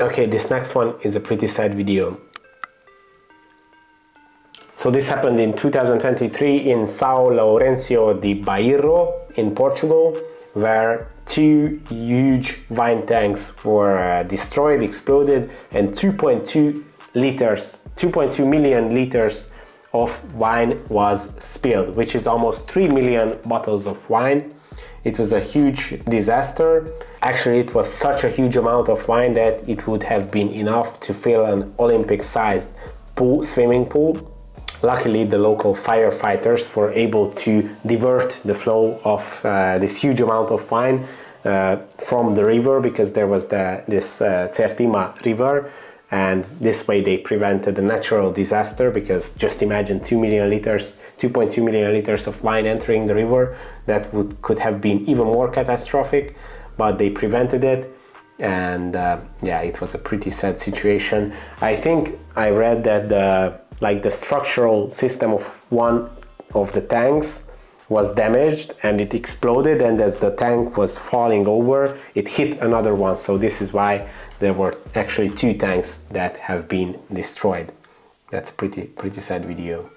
Okay, this next one is a pretty sad video. So this happened in 2023 in São Lourenço de Bairro in Portugal, where 2 huge wine tanks were destroyed, exploded, and 2.2 million liters of wine was spilled, which is almost 3 million bottles of wine. It was a huge disaster. Actually, it was such a huge amount of wine that it would have been enough to fill an Olympic-sized swimming pool. Luckily, the local firefighters were able to divert the flow of this huge amount of wine from the river, because there was this Certima river, and this way they prevented a natural disaster, because just imagine 2.2 million liters of wine entering the river. That could have been even more catastrophic, but they prevented it. And yeah, it was a pretty sad situation. I think I read that the structural system of one of the tanks was damaged and it exploded, and as the tank was falling over, it hit another one. So this is why there were actually 2 tanks that have been destroyed. That's a pretty sad video.